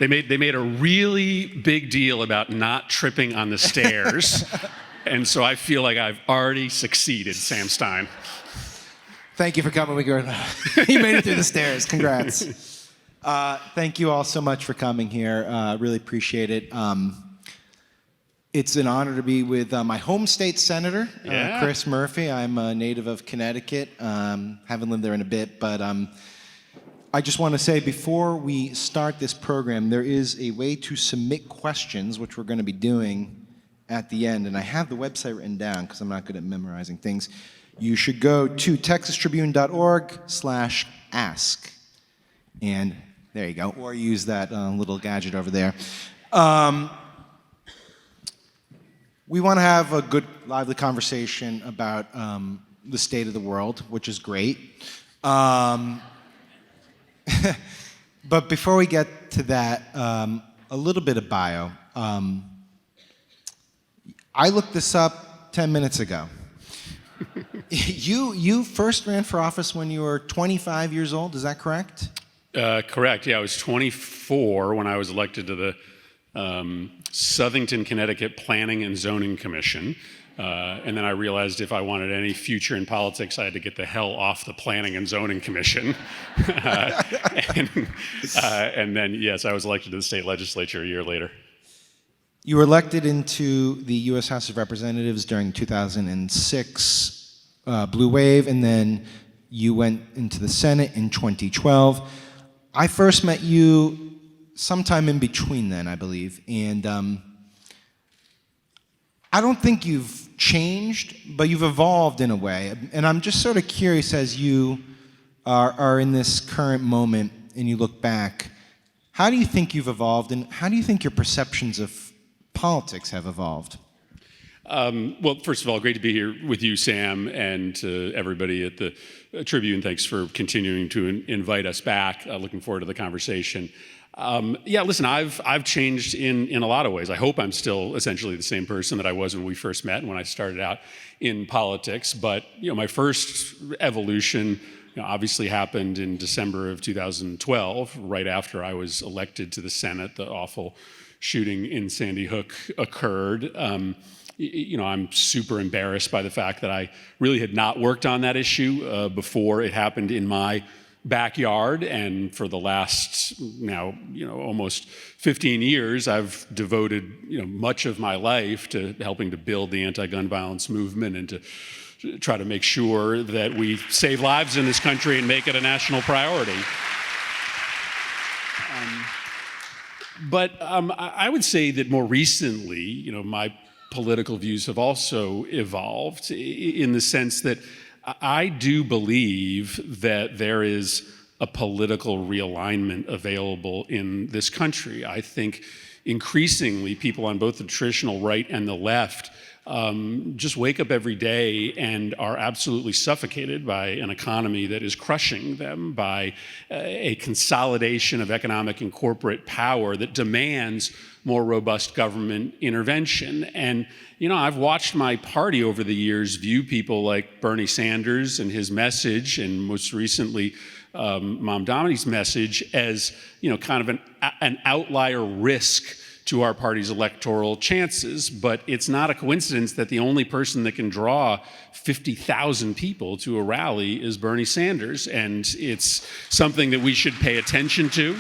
They made a really big deal about not tripping on the stairs, and so I feel like I've already succeeded, Sam Stein. Thank you for coming. You made it through the stairs. Congrats. Thank you all so much for coming here. Really appreciate it. It's an honor to be with my home state senator, Chris Murphy. I'm a native of Connecticut. Haven't lived there in a bit, but I just want to say before we start this program, there is a way to submit questions, which we're going to be doing at the end. And I have the website written down because I'm not good at memorizing things. You should go to texastribune.org/ask. And there you go. Or use that little gadget over there. We want to have a good, lively conversation about the state of the world, which is great. But before we get to that, a little bit of bio. I looked this up 10 minutes ago. You first ran for office when you were 25 years old, is that correct? Correct, yeah, I was 24 when I was elected to the Southington, Connecticut Planning and Zoning Commission. And then I realized if I wanted any future in politics, I had to get the hell off the Planning and Zoning Commission. And then, yes, I was elected to the state legislature a year later. You were elected into the U.S. House of Representatives during 2006 Blue Wave, and then you went into the Senate in 2012. I first met you sometime in between then, I believe, and I don't think you've changed, but you've evolved in a way. And I'm just sort of curious, as you are in this current moment and you look back, how do you think you've evolved, and how do you think your perceptions of politics have evolved? Well, first of all, great to be here with you, Sam, and to everybody at the Tribune. Thanks for continuing to invite us back. Looking forward to the conversation. Yeah, listen, I've changed in a lot of ways. I hope I'm still essentially the same person that I was when we first met and when I started out in politics. But my first evolution obviously happened in December of 2012, right after I was elected to the Senate. The awful shooting in Sandy Hook occurred. I'm super embarrassed by the fact that I really had not worked on that issue before it happened in my backyard, and for the last now almost 15 years I've devoted much of my life to helping to build the anti-gun violence movement and to try to make sure that we save lives in this country and make it a national priority. But I would say that more recently, my political views have also evolved in the sense that I do believe that there is a political realignment available in this country. I think increasingly people on both the traditional right and the left just wake up every day and are absolutely suffocated by an economy that is crushing them, by a consolidation of economic and corporate power that demands more robust government intervention. And I've watched my party over the years view people like Bernie Sanders and his message, and most recently Mom Dominy's message, as kind of an outlier risk to our party's electoral chances. But it's not a coincidence that the only person that can draw 50,000 people to a rally is Bernie Sanders, and it's something that we should pay attention to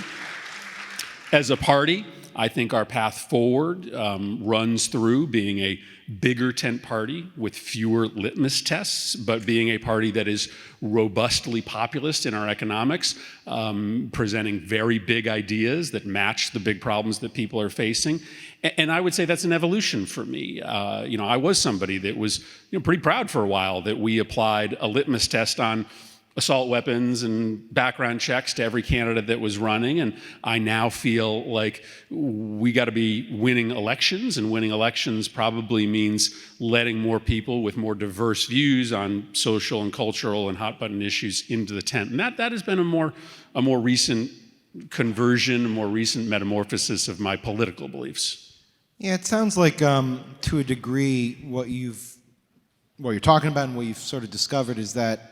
as a party. I think our path forward runs through being a bigger tent party with fewer litmus tests, but being a party that is robustly populist in our economics, presenting very big ideas that match the big problems that people are facing. And I would say that's an evolution for me. I was somebody that was pretty proud for a while that we applied a litmus test on assault weapons and background checks to every candidate that was running. And I now feel like we got to be winning elections, and winning elections probably means letting more people with more diverse views on social and cultural and hot button issues into the tent. And that has been a more recent conversion, a more recent metamorphosis of my political beliefs. Yeah, it sounds like to a degree what you're talking about and what you've sort of discovered is that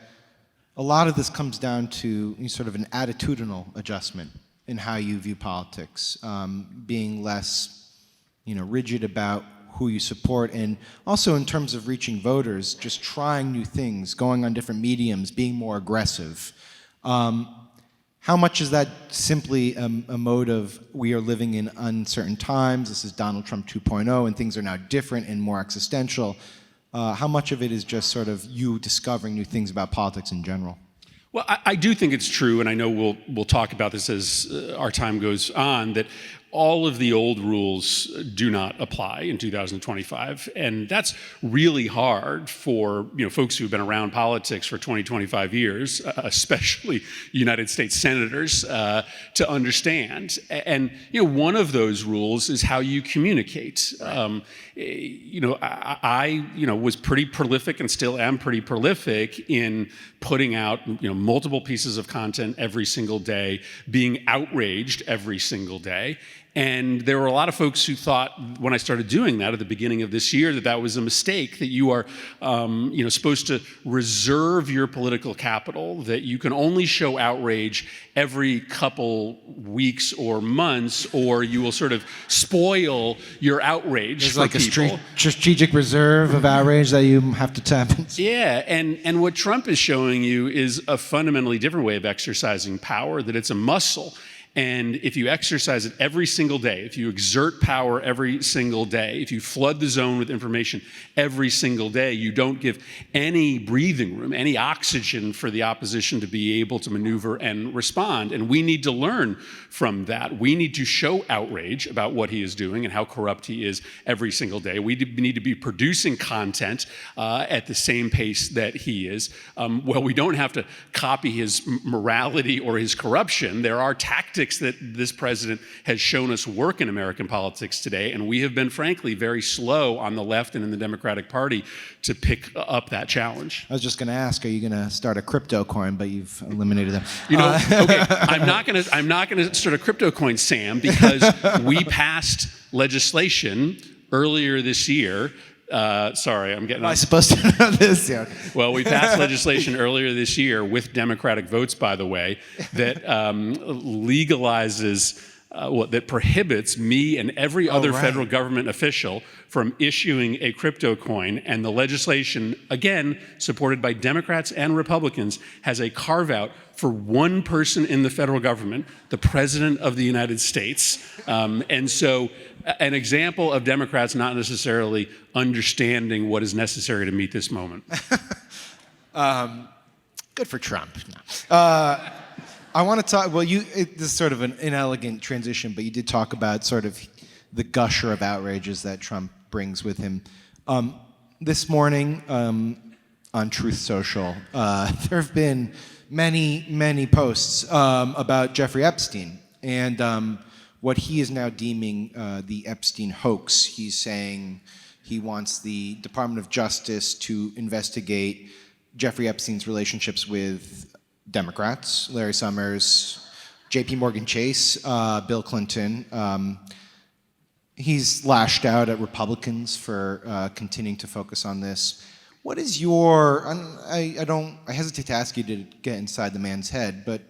a lot of this comes down to sort of an attitudinal adjustment. in how you view politics, being less, rigid about who you support, and also in terms of reaching voters, just trying new things, going on different mediums, being more aggressive. How much is that simply a mode of we are living in uncertain times, this is Donald Trump 2.0, and things are now different and more existential? How much of it is just sort of you discovering new things about politics in general? Well, I do think it's true, and I know we'll talk about this as our time goes on, that all of the old rules do not apply in 2025, and that's really hard for folks who've been around politics for 20, 25 years, especially United States senators, to understand. And one of those rules is how you communicate. Right. I was pretty prolific and still am pretty prolific in putting out multiple pieces of content every single day, being outraged every single day. And there were a lot of folks who thought, when I started doing that at the beginning of this year, that was a mistake, that you are supposed to reserve your political capital, that you can only show outrage every couple weeks or months, or you will sort of spoil your outrage. There's for like people. A strategic reserve of outrage that you have to tap into. Yeah, and what Trump is showing you is a fundamentally different way of exercising power, that it's a muscle. And if you exercise it every single day, if you exert power every single day, if you flood the zone with information every single day, you don't give any breathing room, any oxygen for the opposition to be able to maneuver and respond. And we need to learn from that. We need to show outrage about what he is doing and how corrupt he is every single day. We need to be producing content at the same pace that he is. Well, we don't have to copy his morality or his corruption. There are tactics that this president has shown us work in American politics today, and we have been, frankly, very slow on the left and in the Democratic Party to pick up that challenge. I was just going to ask, are you going to start a crypto coin, but you've eliminated them. Okay, I'm not going to start a crypto coin, Sam, because we passed legislation earlier this year. Sorry, I'm getting. Am I supposed to know this? Yeah. Well, we passed legislation earlier this year with Democratic votes, by the way, that legalizes, that prohibits me and every other federal government official from issuing a crypto coin. And the legislation, again, supported by Democrats and Republicans, has a carve-out for one person in the federal government, the President of the United States. And so an example of Democrats not necessarily understanding what is necessary to meet this moment. Good for Trump. No. I want to talk, this is sort of an inelegant transition, but you did talk about sort of the gusher of outrages that Trump brings with him. This morning on Truth Social, there have been many posts about Jeffrey Epstein and what he is now deeming the Epstein hoax. He's saying he wants the Department of Justice to investigate Jeffrey Epstein's relationships with Democrats, Larry Summers, J.P. Morgan Chase, Bill Clinton. He's lashed out at Republicans for continuing to focus on this. What is your, I hesitate to ask you to get inside the man's head, but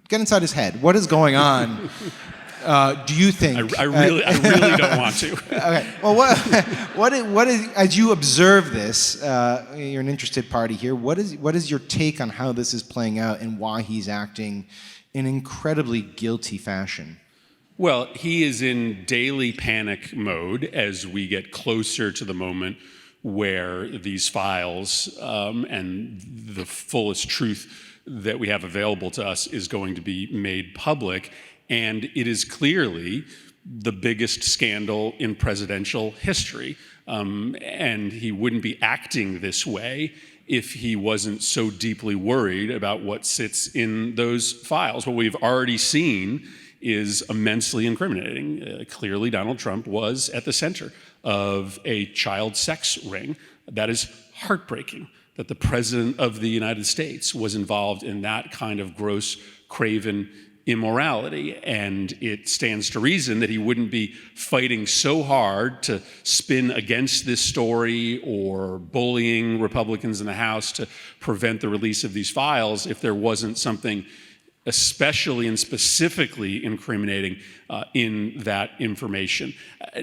get inside his head. What is going on? Do you think? I really don't want to. Okay. Well, what is, as you observe this, you're an interested party here. What is your take on how this is playing out and why he's acting in incredibly guilty fashion? Well, he is in daily panic mode as we get closer to the moment where these files and the fullest truth that we have available to us is going to be made public. And it is clearly the biggest scandal in presidential history. And he wouldn't be acting this way if he wasn't so deeply worried about what sits in those files. What we've already seen is immensely incriminating. Clearly, Donald Trump was at the center of a child sex ring. That is heartbreaking, that the President of the United States was involved in that kind of gross, craven immorality. And it stands to reason that he wouldn't be fighting so hard to spin against this story or bullying Republicans in the House to prevent the release of these files if there wasn't something especially and specifically incriminating in that information.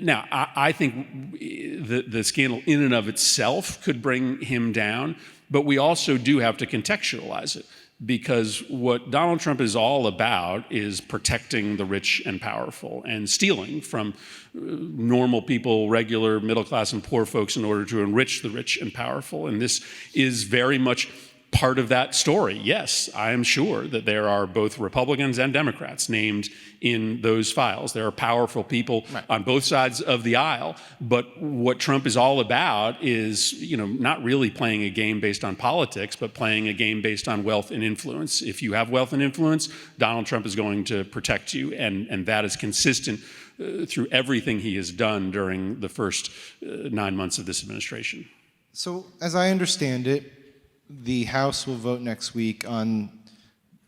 Now, I think the scandal in and of itself could bring him down, but we also do have to contextualize it, because what Donald Trump is all about is protecting the rich and powerful and stealing from normal people, regular middle class and poor folks, in order to enrich the rich and powerful. And this is very much part of that story. Yes, I am sure that there are both Republicans and Democrats named in those files. There are powerful people on both sides of the aisle. But what Trump is all about is, not really playing a game based on politics, but playing a game based on wealth and influence. If you have wealth and influence, Donald Trump is going to protect you, and that is consistent through everything he has done during the first 9 months of this administration. So, as I understand it, the House will vote next week on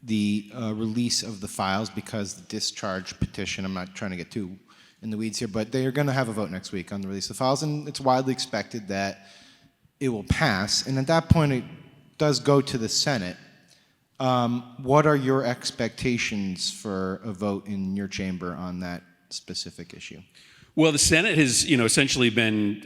the release of the files, because the discharge petition, I'm not trying to get too in the weeds here, but they are going to have a vote next week on the release of the files, and it's widely expected that it will pass. And at that point, it does go to the Senate. What are your expectations for a vote in your chamber on that specific issue? Well, the Senate has, essentially been,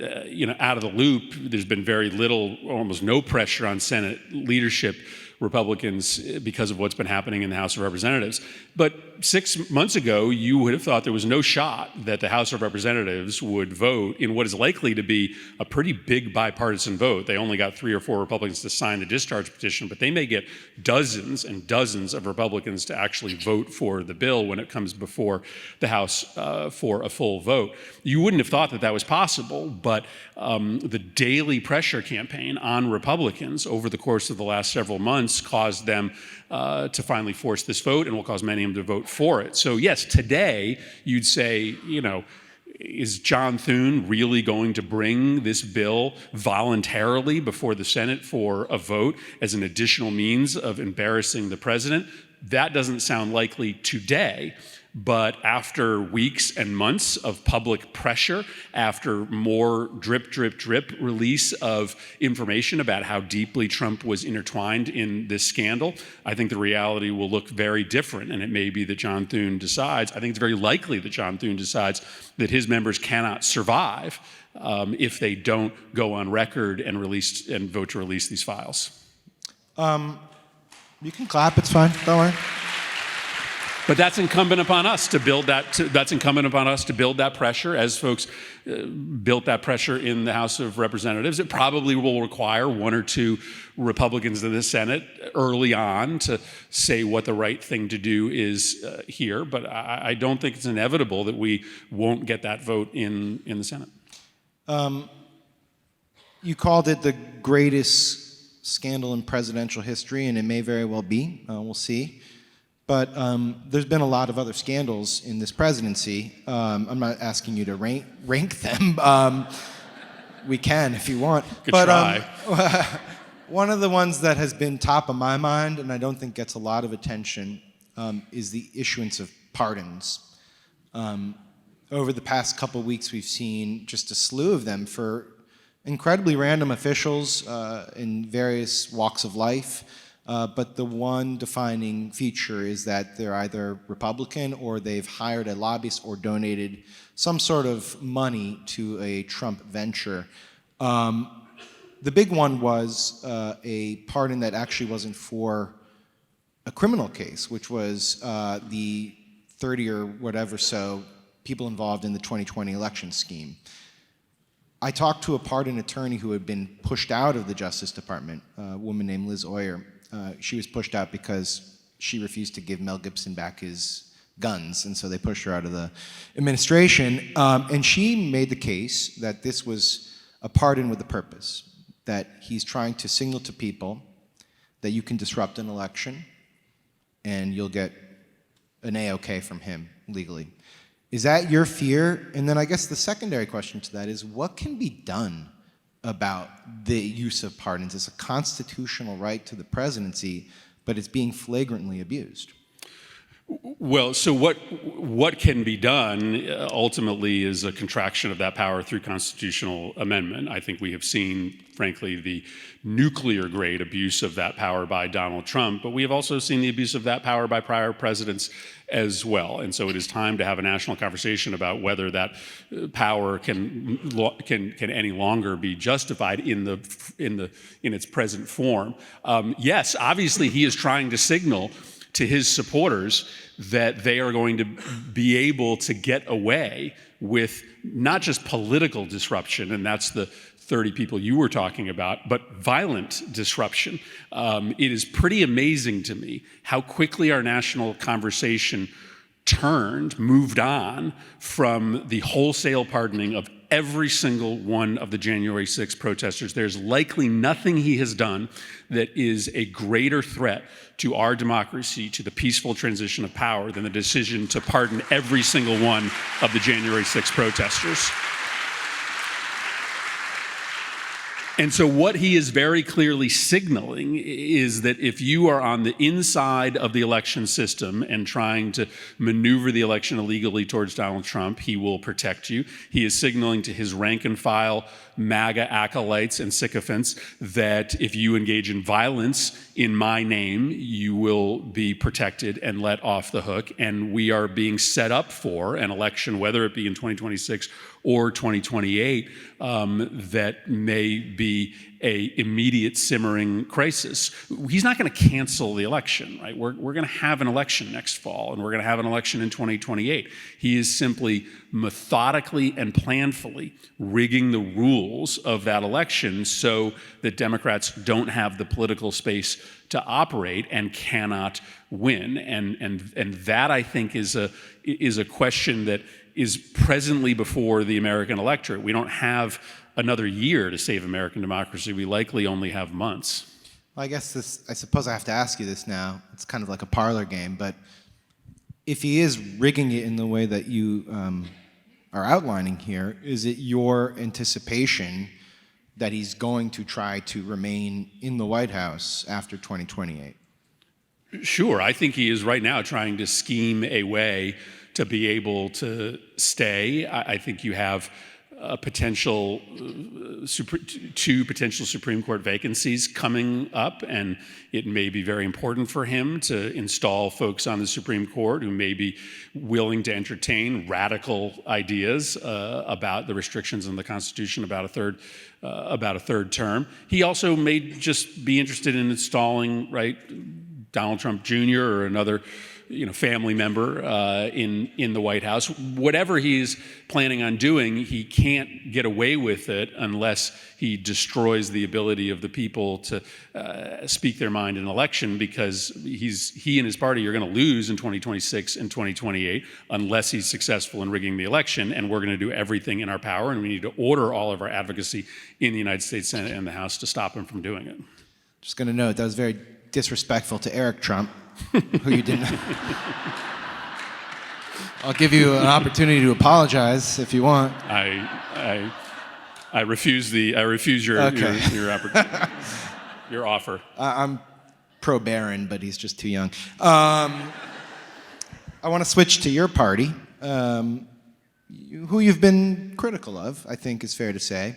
out of the loop. There's been very little, almost no pressure on Senate leadership, Republicans, because of what's been happening in the House of Representatives. But 6 months ago, you would have thought there was no shot that the House of Representatives would vote in what is likely to be a pretty big bipartisan vote. They only got 3 or 4 Republicans to sign the discharge petition, but they may get dozens and dozens of Republicans to actually vote for the bill when it comes before the House for a full vote. You wouldn't have thought that that was possible, but the daily pressure campaign on Republicans over the course of the last several months caused them to finally force this vote, and will cause many of them to vote for it. So yes, today you'd say, is John Thune really going to bring this bill voluntarily before the Senate for a vote as an additional means of embarrassing the president? That doesn't sound likely today. But after weeks and months of public pressure, after more drip, drip, drip release of information about how deeply Trump was intertwined in this scandal, I think the reality will look very different. And it may be that John Thune decides, I think it's very likely that John Thune decides that his members cannot survive if they don't go on record and vote to release these files. You can clap, it's fine, don't worry. But that's incumbent upon us to build that. That's incumbent upon us to build that pressure, as folks built that pressure in the House of Representatives. It probably will require 1 or 2 Republicans in the Senate early on to say what the right thing to do is here. But I don't think it's inevitable that we won't get that vote in the Senate. You called it the greatest scandal in presidential history, and it may very well be. We'll see. But there's been a lot of other scandals in this presidency. I'm not asking you to rank them. We can if you want. Good try. One of the ones that has been top of my mind, and I don't think gets a lot of attention, is the issuance of pardons. Over the past couple of weeks, we've seen just a slew of them for incredibly random officials in various walks of life. But the one defining feature is that they're either Republican, or they've hired a lobbyist or donated some sort of money to a Trump venture. The big one was a pardon that actually wasn't for a criminal case, which was the 30 or whatever so people involved in the 2020 election scheme. I talked to a pardon attorney who had been pushed out of the Justice Department, a woman named Liz Oyer. She was pushed out because she refused to give Mel Gibson back his guns, and so they pushed her out of the administration. And she made the case that this was a pardon with a purpose, that he's trying to signal to people that you can disrupt an election and you'll get an A-OK from him legally. Is that your fear? And then I guess the secondary question to that is, what can be done about the use of pardons? It's a constitutional right to the presidency, but it's being flagrantly abused. Well, so what can be done ultimately is a contraction of that power through constitutional amendment. I think we have seen, frankly, the nuclear grade abuse of that power by Donald Trump, but we have also seen the abuse of that power by prior presidents as well. And so it is time to have a national conversation about whether that power can any longer be justified in its present form. Yes, obviously he is trying to signal to his supporters that they are going to be able to get away with not just political disruption, and that's the 30 people you were talking about, but violent disruption. It is pretty amazing to me how quickly our national conversation moved on from the wholesale pardoning of every single one of the January 6th protesters. There's likely nothing he has done that is a greater threat to our democracy, to the peaceful transition of power, than the decision to pardon every single one of the January 6th protesters. And so what he is very clearly signaling is that if you are on the inside of the election system and trying to maneuver the election illegally towards Donald Trump, he will protect you. He is signaling to his rank and file MAGA acolytes and sycophants that if you engage in violence in my name, you will be protected and let off the hook. And we are being set up for an election, whether it be in 2026 or 2028, that may be a immediate simmering crisis. He's not going to cancel the election, right? We're going to have an election next fall, and we're going to have an election in 2028. He is simply methodically and planfully rigging the rules of that election so that Democrats don't have the political space to operate and cannot win. And that, I think, is a question that is presently before the American electorate. We don't have another year to save American democracy. We likely only have months. Well, I suppose I have to ask you this now. It's kind of like a parlor game, but if he is rigging it in the way that you are outlining here, is it your anticipation that he's going to try to remain in the White House after 2028? Sure. I think he is right now trying to scheme a way to be able to stay. I think you have a two potential Supreme Court vacancies coming up, and it may be very important for him to install folks on the Supreme Court who may be willing to entertain radical ideas about the restrictions in the Constitution about a third term. He also may just be interested in installing, right, Donald Trump Jr. or another family member in the White House. Whatever he's planning on doing, he can't get away with it unless he destroys the ability of the people to speak their mind in an election, because he and his party are going to lose in 2026 and 2028 unless he's successful in rigging the election, and we're going to do everything in our power, and we need to order all of our advocacy in the United States Senate and the House to stop him from doing it. Just going to note, that was very disrespectful to Eric Trump, who you didn't. I'll give you an opportunity to apologize if you want. I refuse your opportunity, your offer. I'm pro Barron, but he's just too young. I want to switch to your party, who you've been critical of, I think is fair to say.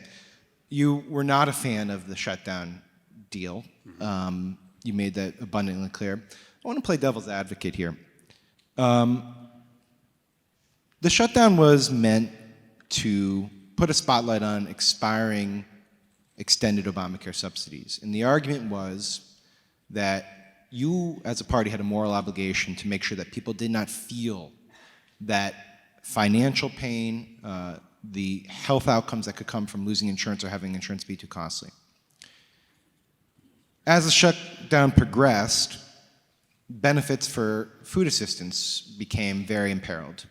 You were not a fan of the shutdown deal. You made that abundantly clear. I want to play devil's advocate here. The shutdown was meant to put a spotlight on expiring extended Obamacare subsidies. And the argument was that you, as a party, had a moral obligation to make sure that people did not feel that financial pain, the health outcomes that could come from losing insurance or having insurance be too costly. As the shutdown progressed, benefits for food assistance became very imperiled,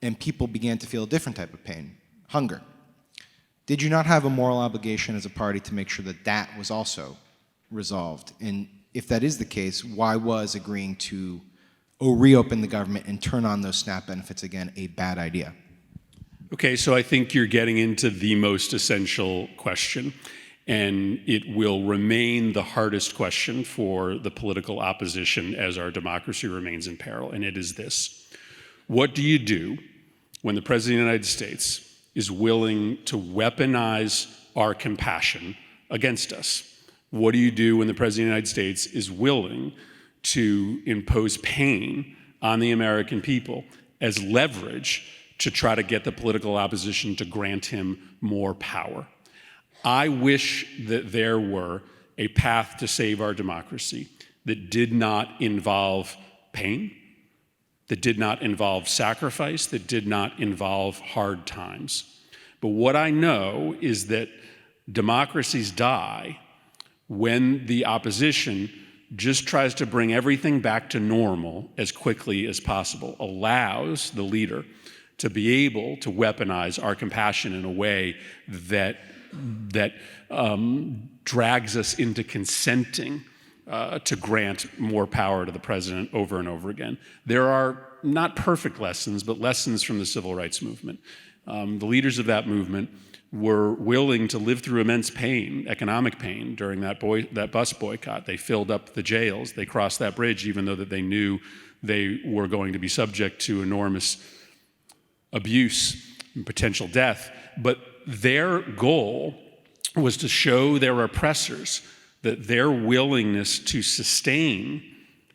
and people began to feel a different type of pain, hunger. Did you not have a moral obligation as a party to make sure that that was also resolved? And if that is the case, why was agreeing to reopen the government and turn on those SNAP benefits again a bad idea? Okay, so I think you're getting into the most essential question. And it will remain the hardest question for the political opposition as our democracy remains in peril, and it is this. What do you do when the President of the United States is willing to weaponize our compassion against us? What do you do when the President of the United States is willing to impose pain on the American people as leverage to try to get the political opposition to grant him more power? I wish that there were a path to save our democracy that did not involve pain, that did not involve sacrifice, that did not involve hard times. But what I know is that democracies die when the opposition just tries to bring everything back to normal as quickly as possible, allows the leader to be able to weaponize our compassion in a way that drags us into consenting to grant more power to the president over and over again. There are not perfect lessons, but lessons from the civil rights movement. The leaders of that movement were willing to live through immense pain, economic pain, during that bus boycott. They filled up the jails. They crossed that bridge even though that they knew they were going to be subject to enormous abuse and potential death. But their goal was to show their oppressors that their willingness to sustain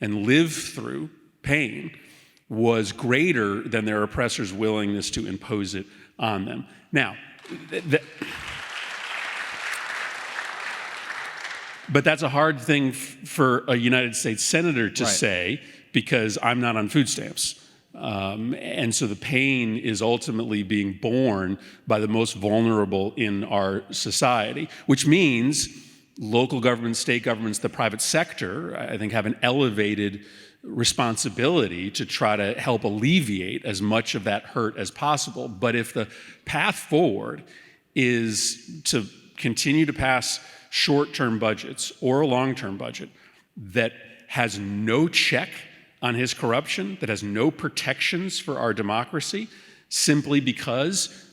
and live through pain was greater than their oppressors' willingness to impose it on them. Now, but that's a hard thing for a United States senator to say, because I'm not on food stamps. And so the pain is ultimately being borne by the most vulnerable in our society, which means local governments, state governments, the private sector, I think, have an elevated responsibility to try to help alleviate as much of that hurt as possible. But if the path forward is to continue to pass short-term budgets or a long-term budget that has no check on his corruption, that has no protections for our democracy, simply because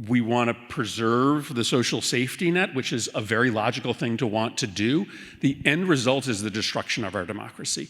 we want to preserve the social safety net, which is a very logical thing to want to do, the end result is the destruction of our democracy.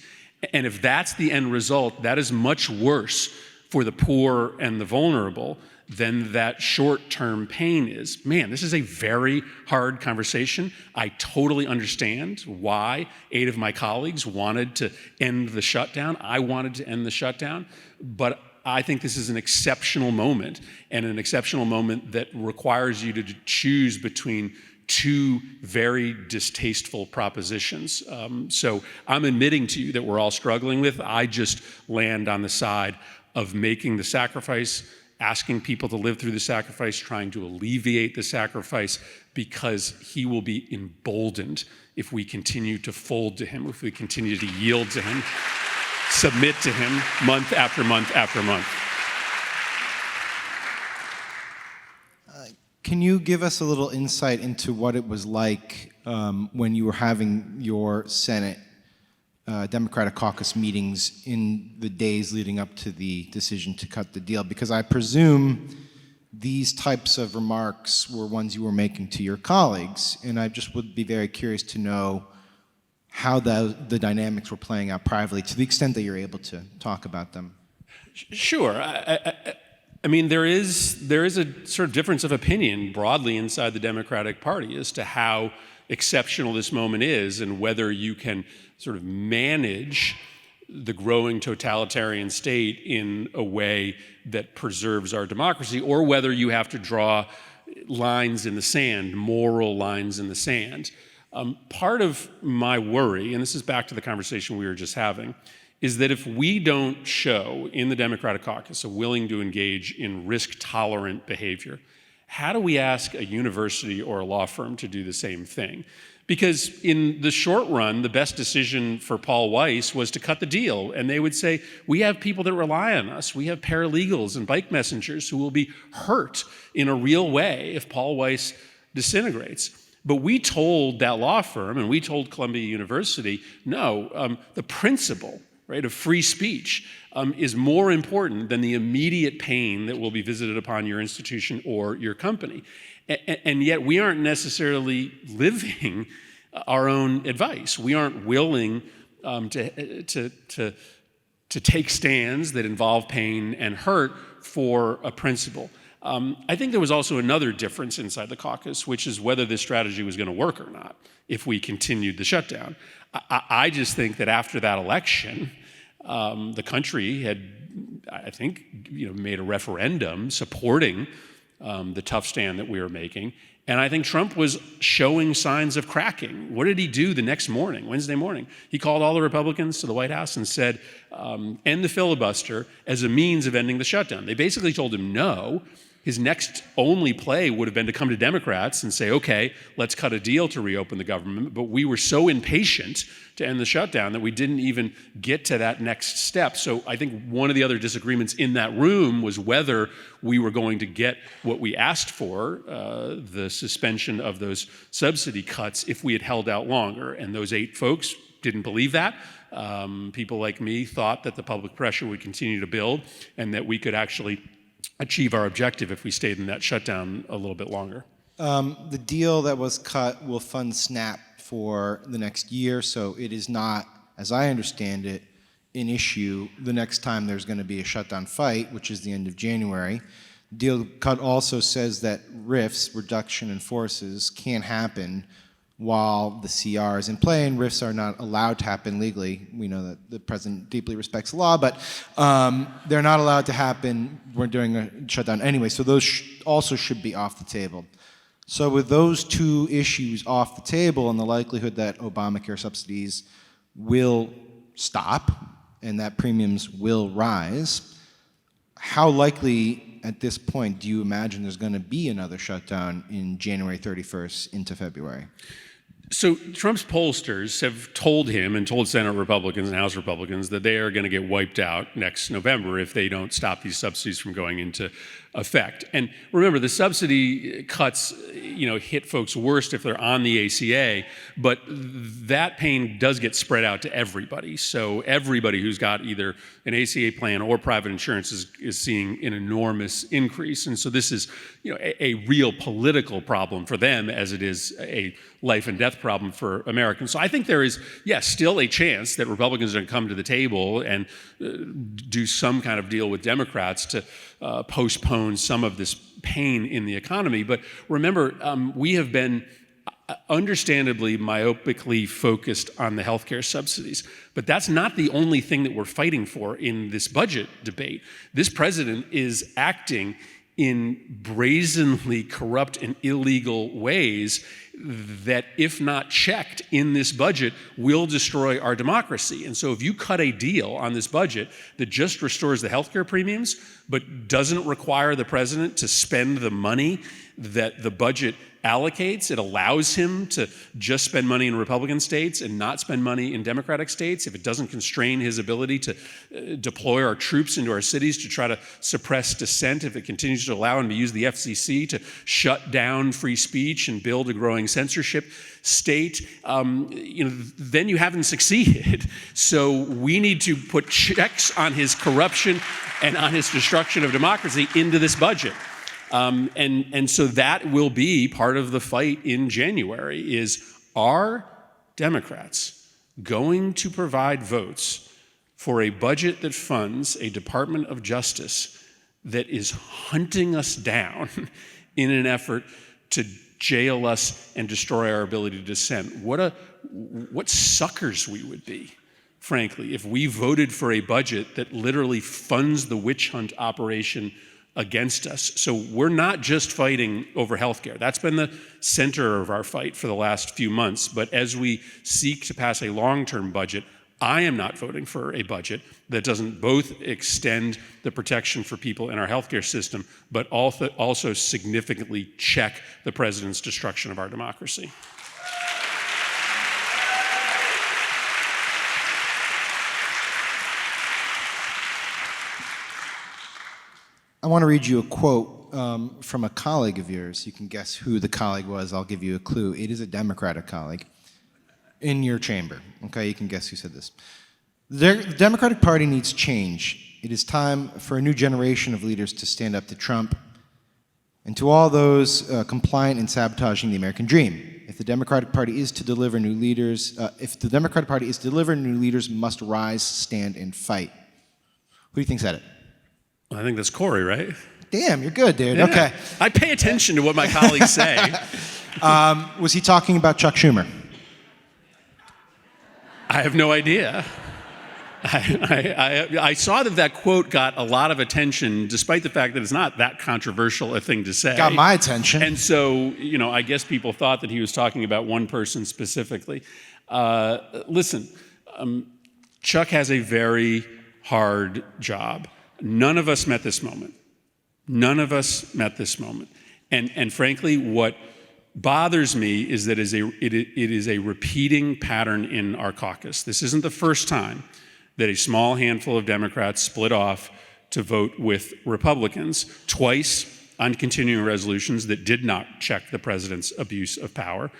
And if that's the end result, that is much worse for the poor and the vulnerable than that short-term pain is. Man, this is a very hard conversation. I totally understand why 8 of my colleagues wanted to end the shutdown. I wanted to end the shutdown, but I think this is an exceptional moment, and an exceptional moment that requires you to choose between two very distasteful propositions. So I'm admitting to you that we're all struggling with. I just land on the side of making the sacrifice, asking people to live through the sacrifice, trying to alleviate the sacrifice, because he will be emboldened if we continue to fold to him, if we continue to yield to him, submit to him month after month after month. Can you give us a little insight into what it was like when you were having your Senate Democratic caucus meetings in the days leading up to the decision to cut the deal? Because I presume these types of remarks were ones you were making to your colleagues, and I just would be very curious to know how the dynamics were playing out privately, to the extent that you're able to talk about them. Sure. I mean, there is a sort of difference of opinion broadly inside the Democratic Party as to how exceptional this moment is and whether you can sort of manage the growing totalitarian state in a way that preserves our democracy, or whether you have to draw lines in the sand, moral lines in the sand. Part of my worry, and this is back to the conversation we were just having, is that if we don't show in the Democratic caucus a willing to engage in risk-tolerant behavior, how do we ask a university or a law firm to do the same thing? Because in the short run, the best decision for Paul Weiss was to cut the deal. And they would say, we have people that rely on us. We have paralegals and bike messengers who will be hurt in a real way if Paul Weiss disintegrates. But we told that law firm, and we told Columbia University, no, the principle, right, of free speech is more important than the immediate pain that will be visited upon your institution or your company. And yet we aren't necessarily living our own advice. We aren't willing to take stands that involve pain and hurt for a principle. I think there was also another difference inside the caucus, which is whether this strategy was going to work or not if we continued the shutdown. I just think that after that election, the country had, I think, made a referendum supporting the tough stand that we were making. And I think Trump was showing signs of cracking. What did he do the next morning, Wednesday morning? He called all the Republicans to the White House and said, end the filibuster as a means of ending the shutdown. They basically told him no. His next only play would have been to come to Democrats and say, okay, let's cut a deal to reopen the government. But we were so impatient to end the shutdown that we didn't even get to that next step. So I think one of the other disagreements in that room was whether we were going to get what we asked for, the suspension of those subsidy cuts, if we had held out longer. And those 8 folks didn't believe that. People like me thought that the public pressure would continue to build and that we could actually achieve our objective if we stayed in that shutdown a little bit longer. The deal that was cut will fund SNAP for the next year, so it is not, as I understand it, an issue the next time there's going to be a shutdown fight, which is the end of January. The deal cut also says that RIFs, reduction in forces, can't happen while the CR is in play, and RIFs are not allowed to happen legally. We know that the president deeply respects the law, but they're not allowed to happen during a shutdown anyway, so those also should be off the table. So with those 2 issues off the table and the likelihood that Obamacare subsidies will stop and that premiums will rise, how likely at this point do you imagine there's going to be another shutdown in January 31st into February? So Trump's pollsters have told him and told Senate Republicans and House Republicans that they are going to get wiped out next November if they don't stop these subsidies from going into effect. And remember, the subsidy cuts, hit folks worst if they're on the ACA, but that pain does get spread out to everybody. So everybody who's got either an ACA plan or private insurance is seeing an enormous increase. And so this is, a real political problem for them as it is a life and death problem for Americans. So I think there is, yes, still a chance that Republicans are going to come to the table and do some kind of deal with Democrats to postpone some of this pain in the economy. But remember, we have been understandably myopically focused on the healthcare subsidies. But that's not the only thing that we're fighting for in this budget debate. This president is acting in brazenly corrupt and illegal ways that, if not checked in this budget, will destroy our democracy. And so if you cut a deal on this budget that just restores the healthcare premiums, but doesn't require the president to spend the money that the budget allocates, it allows him to just spend money in Republican states and not spend money in Democratic states, if it doesn't constrain his ability to deploy our troops into our cities to try to suppress dissent, if it continues to allow him to use the FCC to shut down free speech and build a growing censorship state, then you haven't succeeded. So we need to put checks on his corruption and on his destruction of democracy into this budget. And so that will be part of the fight in January is, are Democrats going to provide votes for a budget that funds a Department of Justice that is hunting us down in an effort to jail us and destroy our ability to dissent? What suckers we would be, frankly, if we voted for a budget that literally funds the witch hunt operation against us. So we're not just fighting over healthcare. That's been the center of our fight for the last few months. But as we seek to pass a long-term budget, I am not voting for a budget that doesn't both extend the protection for people in our healthcare system, but also significantly check the president's destruction of our democracy. I want to read you a quote from a colleague of yours. You can guess who the colleague was. I'll give you a clue. It is a Democratic colleague in your chamber. Okay, you can guess who said this. The Democratic Party needs change. It is time for a new generation of leaders to stand up to Trump. and to all those compliant and sabotaging the American dream. If the Democratic Party is to deliver new leaders, must rise, stand, and fight. Who do you think said it? I think that's Corey, right? Damn, you're good, dude. Yeah. Okay. I pay attention to what my colleagues say. Was he talking about Chuck Schumer? I have no idea. I saw that quote got a lot of attention, despite the fact that it's not that controversial a thing to say. Got my attention. And so, I guess people thought that he was talking about one person specifically. Listen, Chuck has a very hard job. None of us met this moment. And frankly, what bothers me is that it is a repeating pattern in our caucus. This isn't the first time that a small handful of Democrats split off to vote with Republicans, twice on continuing resolutions that did not check the president's abuse of power,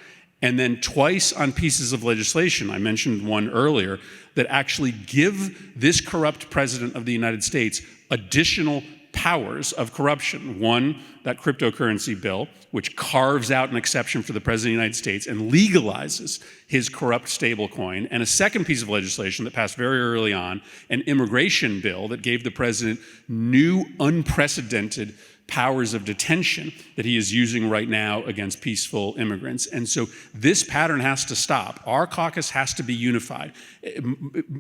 and then twice on pieces of legislation, I mentioned one earlier, that actually give this corrupt president of the United States additional powers of corruption. One, that cryptocurrency bill, which carves out an exception for the President of the United States and legalizes his corrupt stablecoin. And a second piece of legislation that passed very early on, an immigration bill that gave the President new unprecedented powers of detention that he is using right now against peaceful immigrants. And so this pattern has to stop. Our caucus has to be unified.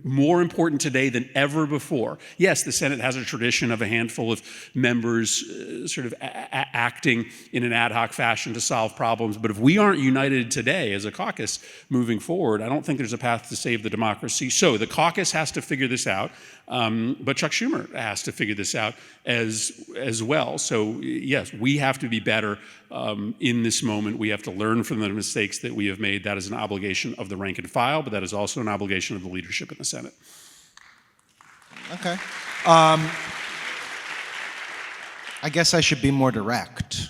More important today than ever before. Yes, the Senate has a tradition of a handful of members sort of acting in an ad hoc fashion to solve problems, but if we aren't united today as a caucus moving forward, I don't think there's a path to save the democracy. So the caucus has to figure this out, but Chuck Schumer has to figure this out as well. So yes, we have to be better in this moment. We have to learn from the mistakes that we have made. That is an obligation of the rank and file, but that is also an obligation of the leadership in the Senate. Okay. I guess I should be more direct.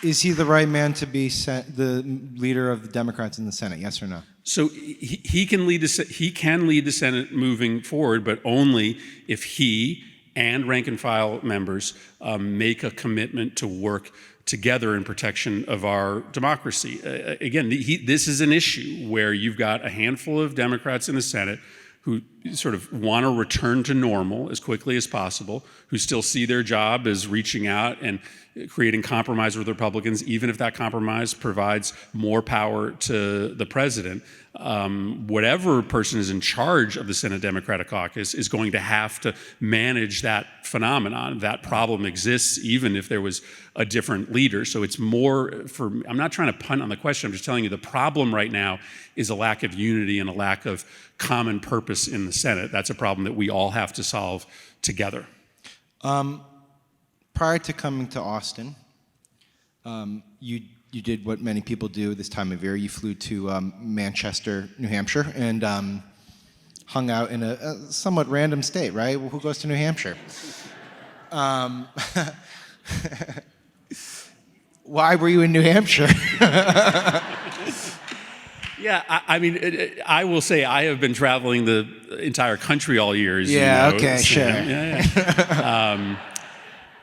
Is he the right man to be the leader of the Democrats in the Senate? Yes or no? So he can lead the Senate moving forward, but only if he and rank and file members make a commitment to work together in protection of our democracy. Again, this is an issue where you've got a handful of Democrats in the Senate who sort of want to return to normal as quickly as possible, who still see their job as reaching out and creating compromise with Republicans, even if that compromise provides more power to the president. Whatever person is in charge of the Senate Democratic Caucus is going to have to manage that phenomenon. That problem exists even if there was a different leader. So it's more I'm not trying to punt on the question, I'm just telling you the problem right now is a lack of unity and a lack of common purpose in the Senate. That's a problem that we all have to solve together. Prior to coming to Austin, you did what many people do this time of year. You flew to Manchester, New Hampshire, and hung out in a somewhat random state, right? Well, who goes to New Hampshire? Why were you in New Hampshire? Yeah, I mean, I will say I have been traveling the entire country all year. Yeah, okay, sure.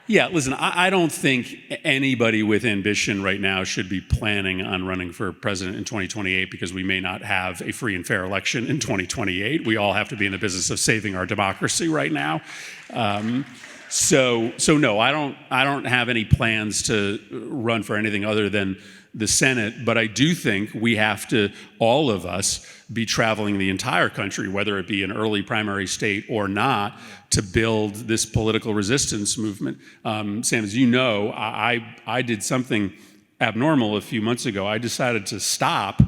Yeah, listen, I don't think anybody with ambition right now should be planning on running for president in 2028 because we may not have a free and fair election in 2028. We all have to be in the business of saving our democracy right now. So no, I don't have any plans to run for anything other than the Senate, but I do think we have to, all of us, be traveling the entire country, whether it be an early primary state or not, to build this political resistance movement. Sam, as you know, I did something abnormal a few months ago. I decided to stop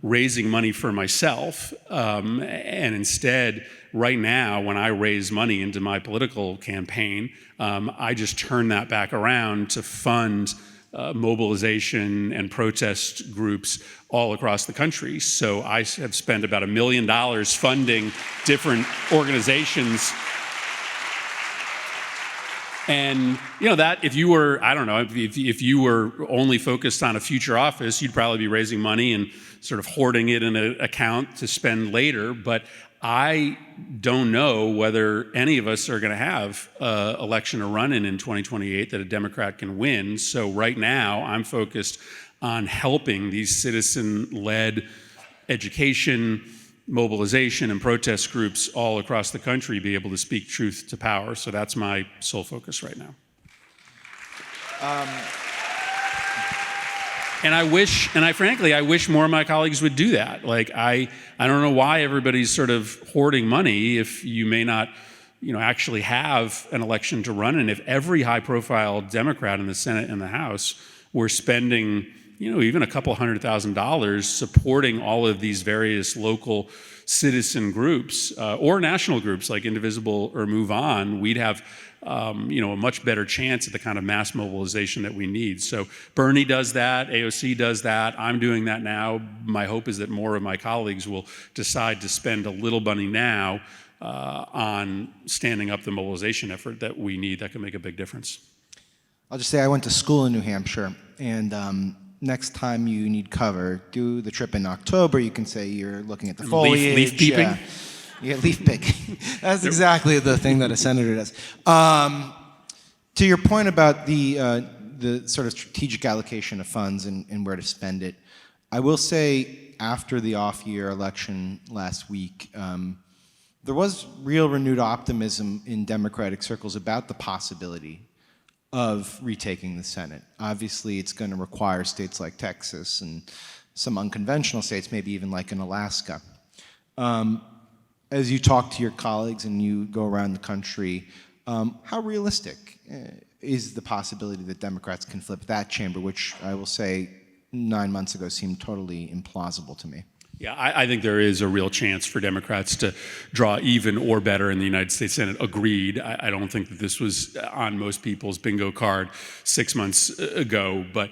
raising money for myself, and instead, right now, when I raise money into my political campaign, I just turn that back around to fund mobilization and protest groups all across the country. So I have spent about $1 million funding different organizations. And that if you were, I don't know, if you were only focused on a future office, you'd probably be raising money and sort of hoarding it in an account to spend later. But I don't know whether any of us are going to have an election to run in 2028 that a Democrat can win. So right now, I'm focused on helping these citizen-led education, mobilization, and protest groups all across the country be able to speak truth to power. So that's my sole focus right now. And I wish more of my colleagues would do that. Like, I don't know why everybody's sort of hoarding money if you may not, actually have an election to run. And if every high-profile Democrat in the Senate and the House were spending, even a couple $100,000 supporting all of these various local citizen groups or national groups like Indivisible or Move On, we'd have a much better chance at the kind of mass mobilization that we need. So Bernie does that, AOC does that, I'm doing that now. My hope is that more of my colleagues will decide to spend a little money now on standing up the mobilization effort that we need that can make a big difference. I'll just say I went to school in New Hampshire, and next time you need cover, do the trip in October. You can say you're looking at the foliage. Leaf peeping? Yeah, leaf picking. That's exactly the thing that a senator does. To your point about the sort of strategic allocation of funds and where to spend it, I will say after the off-year election last week, there was real renewed optimism in Democratic circles about the possibility of retaking the Senate. Obviously, it's going to require states like Texas and some unconventional states, maybe even like in Alaska. As you talk to your colleagues and you go around the country, how realistic is the possibility that Democrats can flip that chamber, which I will say 9 months ago seemed totally implausible to me? Yeah, I think there is a real chance for Democrats to draw even or better in the United States Senate. Agreed. I don't think that this was on most people's bingo card 6 months ago, but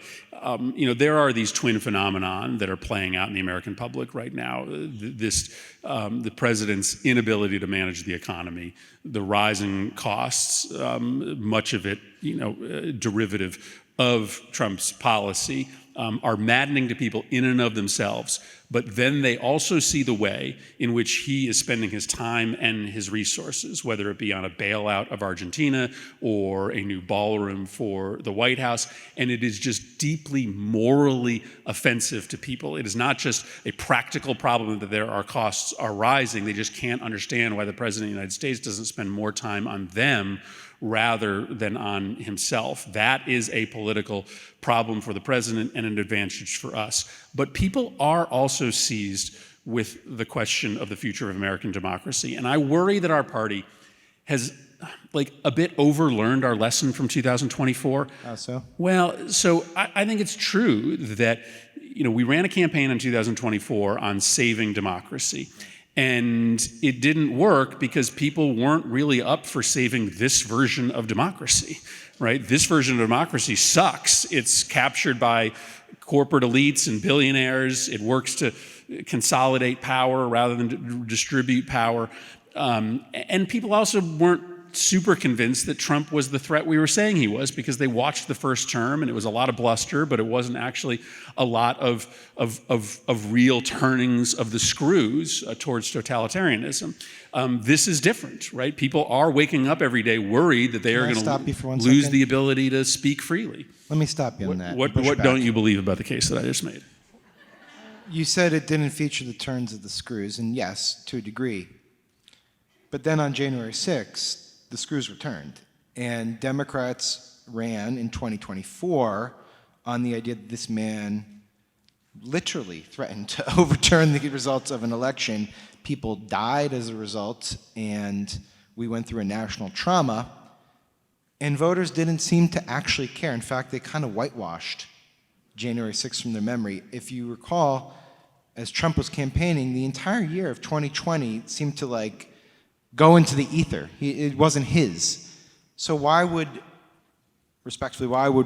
there are these twin phenomenon that are playing out in the American public right now. The president's inability to manage the economy, the rising costs, much of it, derivative of Trump's policy, are maddening to people in and of themselves. But then they also see the way in which he is spending his time and his resources, whether it be on a bailout of Argentina or a new ballroom for the White House. And it is just deeply morally offensive to people. It is not just a practical problem that our costs are rising. They just can't understand why the President of the United States doesn't spend more time on them rather than on himself. That is a political problem for the president and an advantage for us. But people are also seized with the question of the future of American democracy. And I worry that our party has a bit overlearned our lesson from 2024. How so? Well, so I think it's true that we ran a campaign in 2024 on saving democracy. And it didn't work because people weren't really up for saving this version of democracy, right? This version of democracy sucks. It's captured by corporate elites and billionaires. It works to consolidate power rather than distribute power. And people also weren't super convinced that Trump was the threat we were saying he was, because they watched the first term and it was a lot of bluster, but it wasn't actually a lot of real turnings of the screws towards totalitarianism. This is different, right? People are waking up every day worried that they are going to lose the ability to speak freely. Let me stop you on that. What don't you believe about the case that I just made? You said it didn't feature the turns of the screws, and yes, to a degree. But then on January 6th, the screws were turned, and Democrats ran in 2024 on the idea that this man literally threatened to overturn the results of an election. People died as a result, and we went through a national trauma, and voters didn't seem to actually care. In fact, they kind of whitewashed January 6th from their memory. If you recall, as Trump was campaigning, the entire year of 2020 seemed to go into the ether. It wasn't his. So why would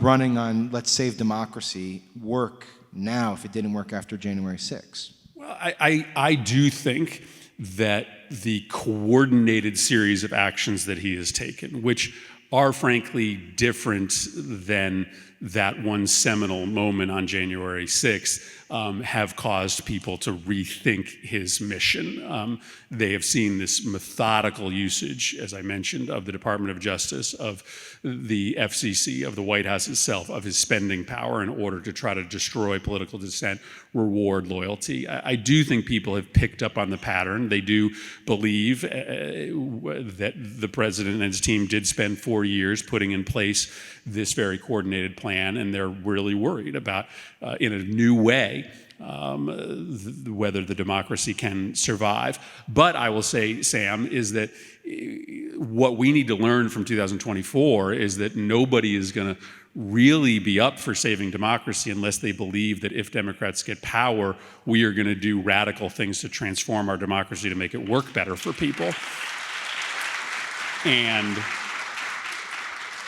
running on let's save democracy work now if it didn't work after January 6th? Well, I do think that the coordinated series of actions that he has taken, which are frankly different than that one seminal moment on January 6th have caused people to rethink his mission. They have seen this methodical usage, as I mentioned, of the Department of Justice, of the FCC, of the White House itself, of his spending power in order to try to destroy political dissent, reward loyalty. I do think people have picked up on the pattern. They do believe that the president and his team did spend 4 years putting in place this very coordinated plan, and they're really worried about, in a new way, whether the democracy can survive. But I will say, Sam, is that what we need to learn from 2024 is that nobody is going to really be up for saving democracy unless they believe that if Democrats get power, we are going to do radical things to transform our democracy to make it work better for people. And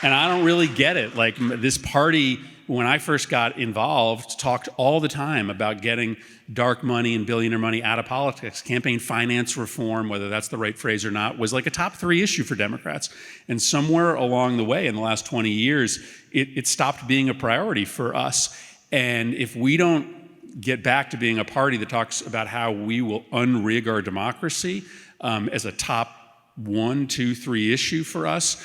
I don't really get it. Like, this party, when I first got involved, talked all the time about getting dark money and billionaire money out of politics. Campaign finance reform, whether that's the right phrase or not, was like a top 3 issue for Democrats. And somewhere along the way in the last 20 years, it stopped being a priority for us. And if we don't get back to being a party that talks about how we will unrig our democracy as a top 1, 2, 3 issue for us,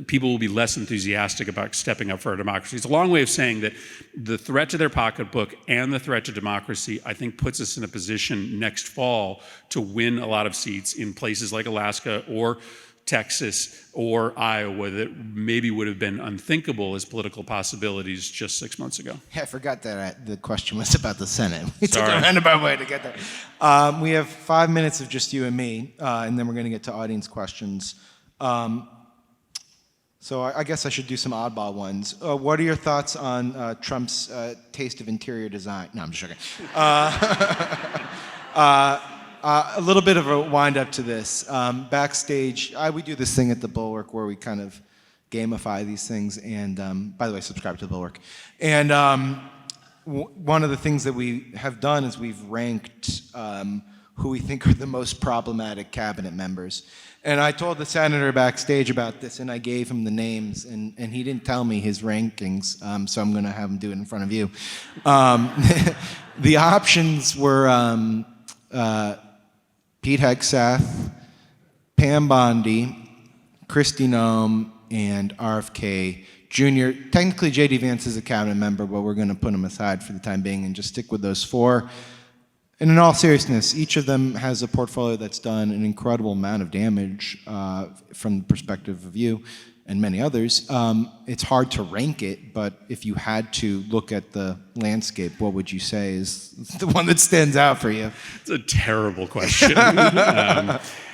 people will be less enthusiastic about stepping up for our democracy. It's a long way of saying that the threat to their pocketbook and the threat to democracy, I think, puts us in a position next fall to win a lot of seats in places like Alaska or Texas or Iowa that maybe would have been unthinkable as political possibilities just 6 months ago. Yeah, I forgot that the question was about the Senate. We took Sorry. a roundabout way to get there. We have 5 minutes of just you and me, and then we're going to get to audience questions. So I guess I should do some oddball ones. What are your thoughts on Trump's taste of interior design? No, I'm just joking. A little bit of a wind up to this. Backstage, we do this thing at the Bulwark where we kind of gamify these things. And by the way, subscribe to the Bulwark. And one of the things that we have done is we've ranked who we think are the most problematic cabinet members. And I told the senator backstage about this, and I gave him the names, and he didn't tell me his rankings, so I'm going to have him do it in front of you. The options were Pete Hegseth, Pam Bondi, Kristi Noem, and RFK Jr. Technically, J.D. Vance is a cabinet member, but we're going to put him aside for the time being and just stick with those 4. And in all seriousness, each of them has a portfolio that's done an incredible amount of damage from the perspective of you and many others. It's hard to rank it, but if you had to look at the landscape, what would you say is the one that stands out for you? It's a terrible question.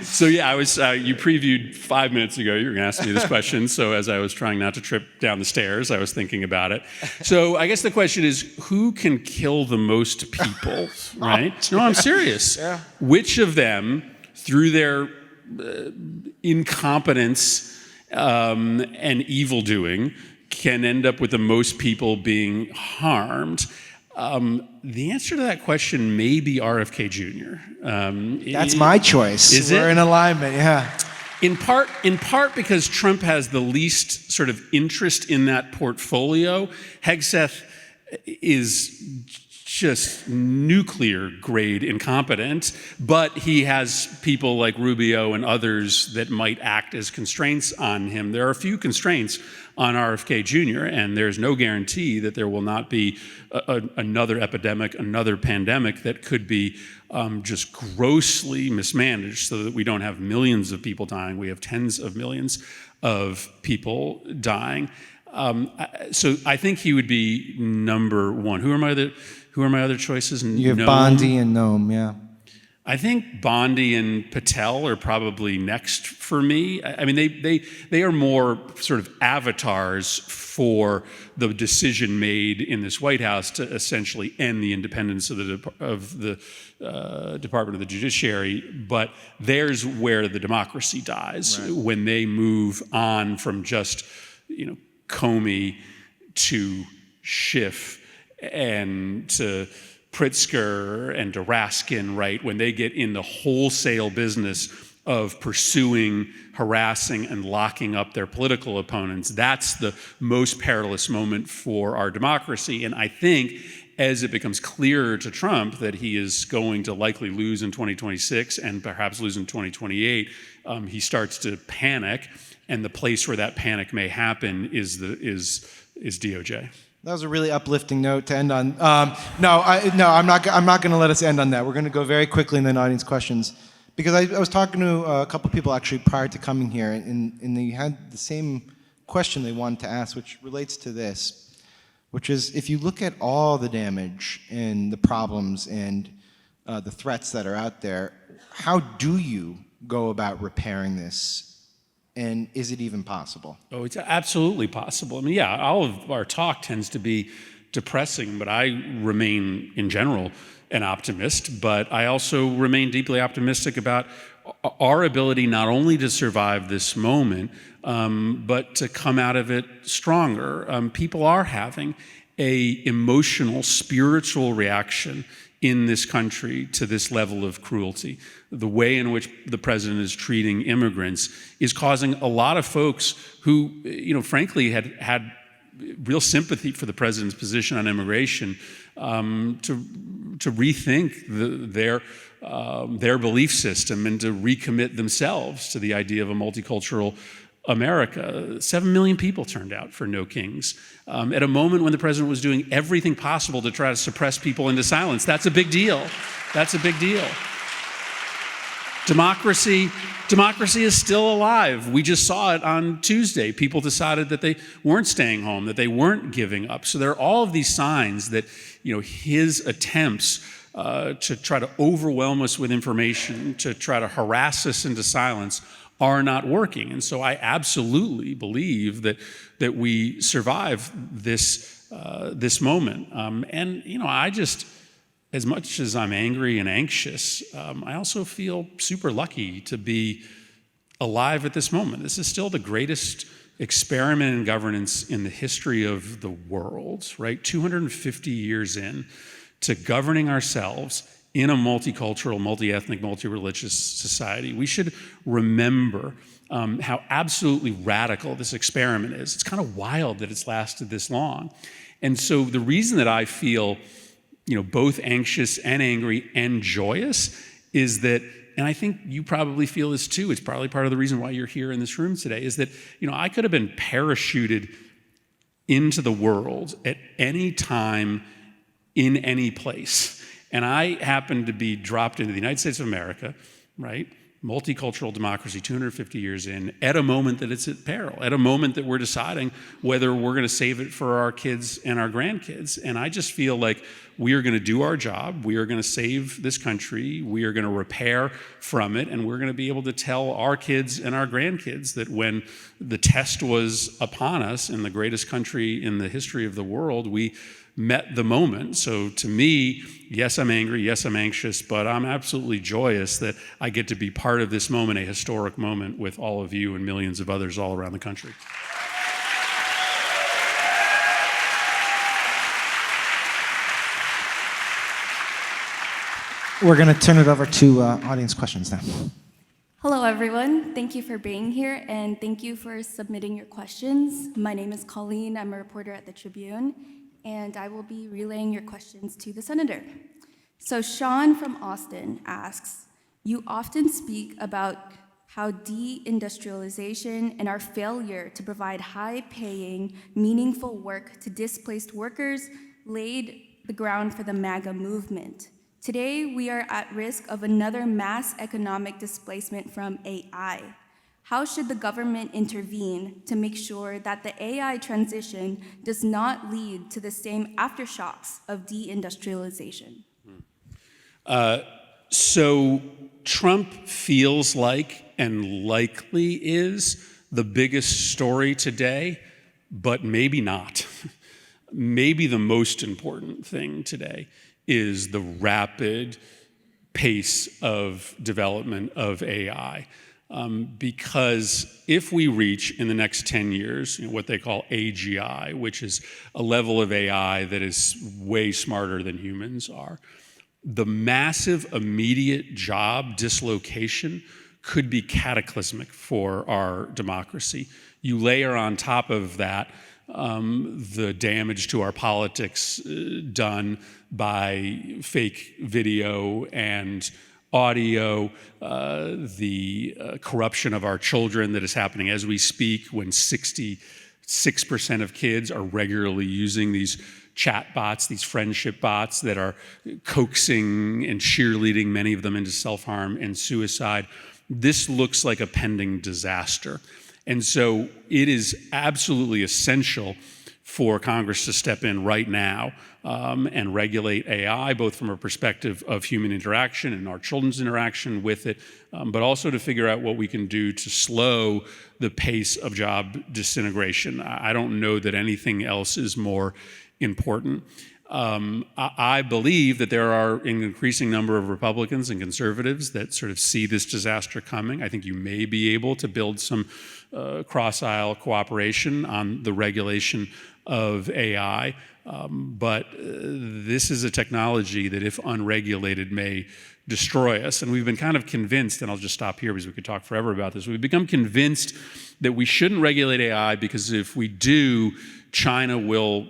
So yeah, I was. You previewed 5 minutes ago. You were going to ask me this question. So as I was trying not to trip down the stairs, I was thinking about it. So I guess the question is, who can kill the most people? Right? No, I'm serious. Yeah. Which of them, through their incompetence and evil doing, can end up with the most people being harmed? The answer to that question may be RFK Jr. That's my choice. Is We're it? in alignment, yeah. In part because Trump has the least sort of interest in that portfolio. Hegseth is just nuclear grade incompetent, but he has people like Rubio and others that might act as constraints on him. There are a few constraints on RFK Jr., and there's no guarantee that there will not be another epidemic, another pandemic that could be just grossly mismanaged so that we don't have millions of people dying. We have tens of millions of people dying. So I think he would be number 1. Who are my other choices? You have Noem. Bondi and Noem, yeah. I think Bondi and Patel are probably next for me. I mean, they are more sort of avatars for the decision made in this White House to essentially end the independence of the Department of the Judiciary. But there's where the democracy dies, right, when they move on from just, Comey to Schiff and to Pritzker and to Raskin, right? When they get in the wholesale business of pursuing, harassing, and locking up their political opponents. That's the most perilous moment for our democracy. And I think as it becomes clearer to Trump that he is going to likely lose in 2026 and perhaps lose in 2028, he starts to panic. And the place where that panic may happen is DOJ. That was a really uplifting note to end on. I'm not going to let us end on that. We're going to go very quickly in the audience questions. Because I was talking to a couple people actually prior to coming here, and they had the same question they wanted to ask, which relates to this, which is if you look at all the damage and the problems and the threats that are out there, how do you go about repairing this? And is it even possible? Oh, it's absolutely possible. I mean, yeah, all of our talk tends to be depressing, but I remain, in general, an optimist, but I also remain deeply optimistic about our ability not only to survive this moment, but to come out of it stronger. People are having an emotional, spiritual reaction in this country to this level of cruelty. The way in which the president is treating immigrants is causing a lot of folks who, frankly, had real sympathy for the president's position on immigration to rethink their belief system and to recommit themselves to the idea of a multicultural America. 7 million people turned out for No Kings at a moment when the president was doing everything possible to try to suppress people into silence. That's a big deal. That's a big deal. Democracy is still alive. We just saw it on Tuesday. People decided that they weren't staying home, that they weren't giving up. So there are all of these signs that, his attempts to try to overwhelm us with information, to try to harass us into silence, are not working. And so I absolutely believe that we survive this moment. I just, as much as I'm angry and anxious, I also feel super lucky to be alive at this moment. This is still the greatest experiment in governance in the history of the world, right? 250 years in to governing ourselves in a multicultural, multi-ethnic, multi-religious society. We should remember how absolutely radical this experiment is. It's kind of wild that it's lasted this long. And so the reason that I feel both anxious and angry and joyous is that, and I think you probably feel this too, it's probably part of the reason why you're here in this room today, is that, I could have been parachuted into the world at any time in any place. And I happened to be dropped into the United States of America, right? Multicultural democracy, 250 years in, at a moment that it's at peril, at a moment that we're deciding whether we're going to save it for our kids and our grandkids. And I just feel like we are going to do our job. We are going to save this country. We are going to repair from it. And we're going to be able to tell our kids and our grandkids that when the test was upon us in the greatest country in the history of the world, we met the moment. So to me, yes, I'm angry, yes, I'm anxious, but I'm absolutely joyous that I get to be part of this moment, a historic moment with all of you and millions of others all around the country. We're going to turn it over to audience questions now. Hello, everyone. Thank you for being here, and thank you for submitting your questions. My name is Colleen. I'm a reporter at the Tribune, and I will be relaying your questions to the senator. So Sean from Austin asks, you often speak about how deindustrialization and our failure to provide high-paying, meaningful work to displaced workers laid the ground for the MAGA movement. Today, we are at risk of another mass economic displacement from AI. How should the government intervene to make sure that the AI transition does not lead to the same aftershocks of deindustrialization? So Trump feels like and likely is the biggest story today, but maybe not. Maybe the most important thing today is the rapid pace of development of AI. Because if we reach in the next 10 years what they call AGI, which is a level of AI that is way smarter than humans are, the massive immediate job dislocation could be cataclysmic for our democracy. You layer on top of that the damage to our politics done by fake video and audio, the corruption of our children that is happening as we speak, when 66% of kids are regularly using these chat bots, these friendship bots that are coaxing and cheerleading many of them into self-harm and suicide. This looks like a pending disaster. And so it is absolutely essential for Congress to step in right now and regulate AI, both from a perspective of human interaction and our children's interaction with it, but also to figure out what we can do to slow the pace of job disintegration. I don't know that anything else is more important. I believe that there are an increasing number of Republicans and conservatives that sort of see this disaster coming. I think you may be able to build some cross-aisle cooperation on the regulation of AI, but this is a technology that, if unregulated, may destroy us. And we've been kind of convinced, and I'll just stop here because we could talk forever about this, we've become convinced that we shouldn't regulate AI because if we do, China will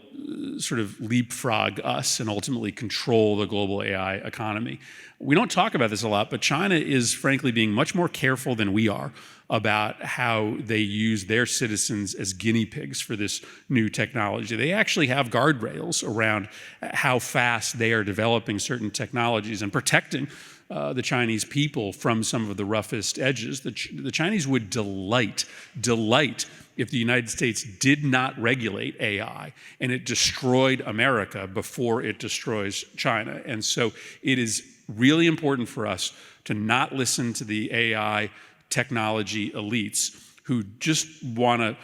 sort of leapfrog us and ultimately control the global AI economy. We don't talk about this a lot, but China is frankly being much more careful than we are about how they use their citizens as guinea pigs for this new technology. They actually have guardrails around how fast they are developing certain technologies and protecting the Chinese people from some of the roughest edges. The Chinese would delight if the United States did not regulate AI and it destroyed America before it destroys China. And so it is really important for us to not listen to the AI technology elites who just want to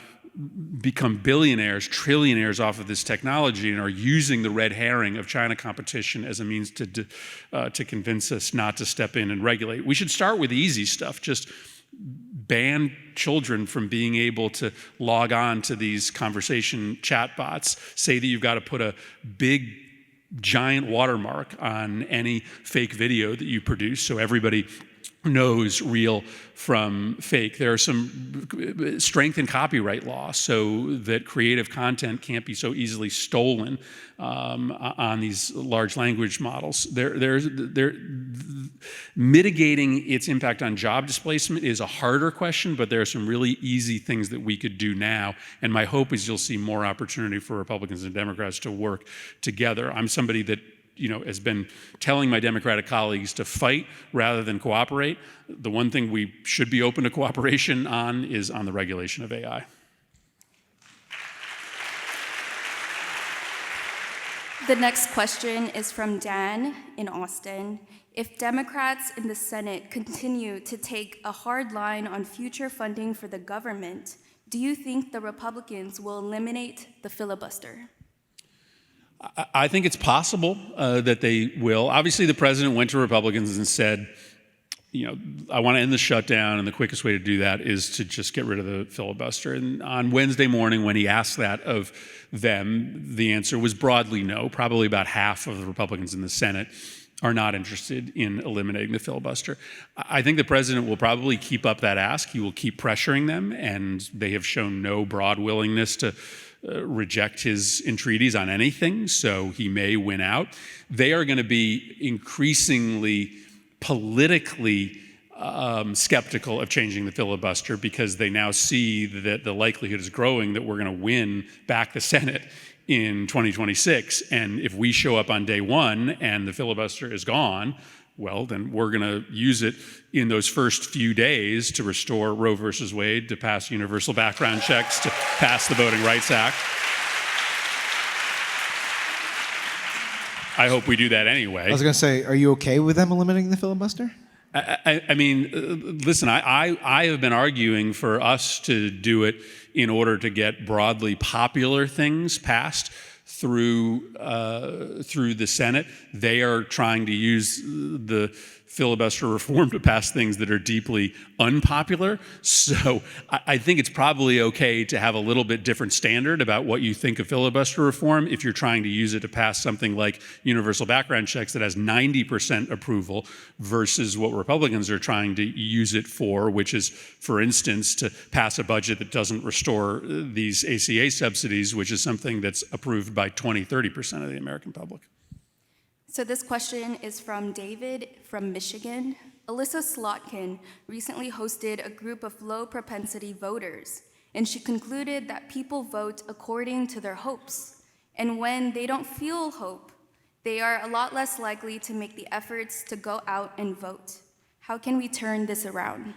become billionaires, trillionaires off of this technology and are using the red herring of China competition as a means to convince us not to step in and regulate. We should start with the easy stuff. Just ban children from being able to log on to these conversation chatbots. Say that you've got to put a big, giant watermark on any fake video that you produce so everybody knows real from fake. There are some strength in copyright law so that creative content can't be so easily stolen on these large language models. Mitigating its impact on job displacement is a harder question, but there are some really easy things that we could do now. And my hope is you'll see more opportunity for Republicans and Democrats to work together. I'm somebody that has been telling my Democratic colleagues to fight rather than cooperate. The one thing we should be open to cooperation on is on the regulation of AI. The next question is from Dan in Austin. If Democrats in the Senate continue to take a hard line on future funding for the government, do you think the Republicans will eliminate the filibuster? I think it's possible that they will. Obviously, the president went to Republicans and said, I want to end the shutdown, and the quickest way to do that is to just get rid of the filibuster. And on Wednesday morning, when he asked that of them, the answer was broadly no. Probably about half of the Republicans in the Senate are not interested in eliminating the filibuster. I think the president will probably keep up that ask. He will keep pressuring them, and they have shown no broad willingness to reject his entreaties on anything, so he may win out. They are going to be increasingly politically skeptical of changing the filibuster because they now see that the likelihood is growing that we're going to win back the Senate in 2026. And if we show up on day one and the filibuster is gone, well, then we're going to use it in those first few days to restore Roe versus Wade, to pass universal background checks, to pass the Voting Rights Act. I hope we do that anyway. I was going to say, are you okay with them eliminating the filibuster? I mean, listen, I have been arguing for us to do it in order to get broadly popular things passed through the Senate. They are trying to use the filibuster reform to pass things that are deeply unpopular. So I think it's probably okay to have a little bit different standard about what you think of filibuster reform if you're trying to use it to pass something like universal background checks that has 90% approval versus what Republicans are trying to use it for, which is, for instance, to pass a budget that doesn't restore these ACA subsidies, which is something that's approved by 20-30% of the American public. So this question is from David from Michigan. Alyssa Slotkin recently hosted a group of low-propensity voters, and she concluded that people vote according to their hopes. And when they don't feel hope, they are a lot less likely to make the efforts to go out and vote. How can we turn this around?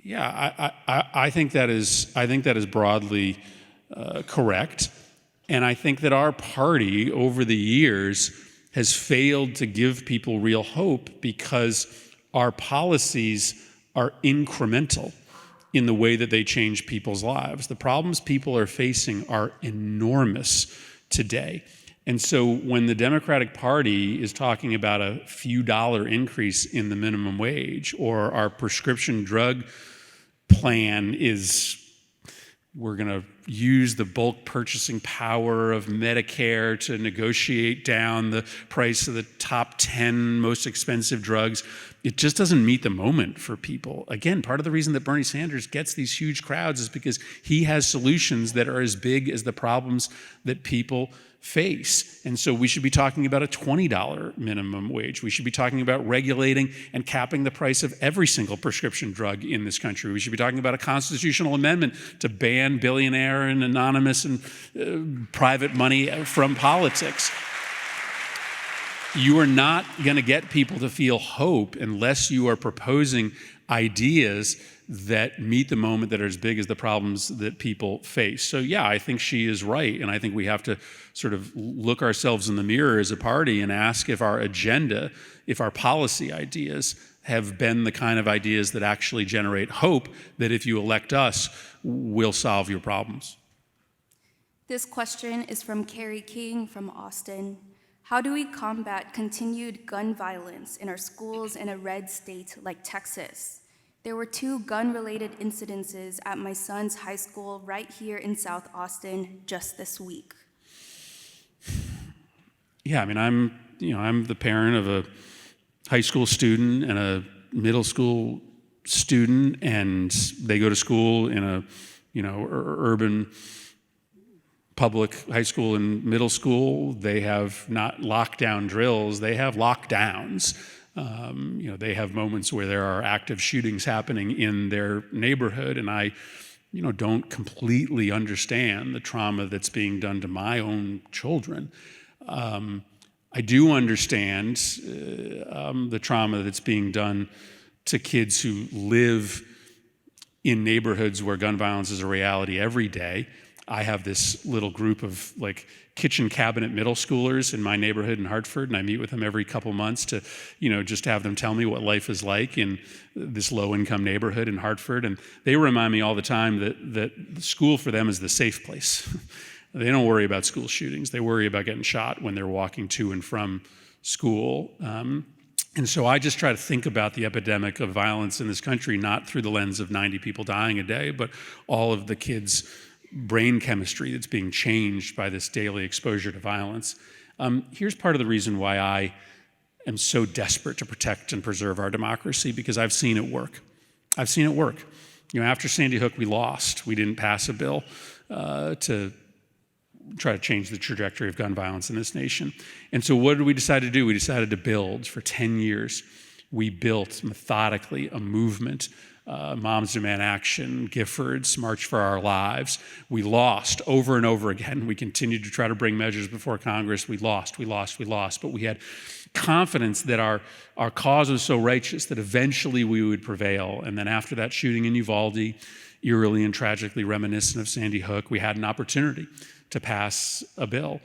Yeah, I think that is broadly correct. And I think that our party over the years has failed to give people real hope because our policies are incremental in the way that they change people's lives. The problems people are facing are enormous today. And so when the Democratic Party is talking about a few dollar increase in the minimum wage, or our prescription drug plan is we're going to use the bulk purchasing power of Medicare to negotiate down the price of the top 10 most expensive drugs. It just doesn't meet the moment for people. Again, part of the reason that Bernie Sanders gets these huge crowds is because he has solutions that are as big as the problems that people face. And so we should be talking about a $20 minimum wage. We should be talking about regulating and capping the price of every single prescription drug in this country. We should be talking about a constitutional amendment to ban billionaire and anonymous and private money from politics. You are not going to get people to feel hope unless you are proposing ideas that meet the moment, that are as big as the problems that people face. So yeah, I think she is right. And I think we have to sort of look ourselves in the mirror as a party and ask if our agenda, if our policy ideas have been the kind of ideas that actually generate hope that if you elect us, we'll solve your problems. This question is from Carrie King from Austin. How do we combat continued gun violence in our schools in a red state like Texas? There were 2 gun-related incidences at my son's high school right here in South Austin just this week. Yeah, I mean, I'm the parent of a high school student and a middle school student, and they go to school in a, urban public high school and middle school. They have not lockdown drills, they have lockdowns. They have moments where there are active shootings happening in their neighborhood, and I, don't completely understand the trauma that's being done to my own children. I do understand the trauma that's being done to kids who live in neighborhoods where gun violence is a reality every day. I have this little group of kitchen cabinet middle schoolers in my neighborhood in Hartford, and I meet with them every couple months to, just have them tell me what life is like in this low-income neighborhood in Hartford. And they remind me all the time that school for them is the safe place. They don't worry about school shootings. They worry about getting shot when they're walking to and from school. And so I just try to think about the epidemic of violence in this country, not through the lens of 90 people dying a day, but all of the kids' brain chemistry that's being changed by this daily exposure to violence. Here's part of the reason why I am so desperate to protect and preserve our democracy, because I've seen it work. I've seen it work. After Sandy Hook, we lost. We didn't pass a bill to try to change the trajectory of gun violence in this nation. And so what did we decide to do? We decided to build. For 10 years, we built methodically a movement. Moms Demand Action, Giffords, March for Our Lives. We lost over and over again. We continued to try to bring measures before Congress. We lost. But we had confidence that our cause was so righteous that eventually we would prevail. And then after that shooting in Uvalde, eerily and tragically reminiscent of Sandy Hook, we had an opportunity to pass a bill.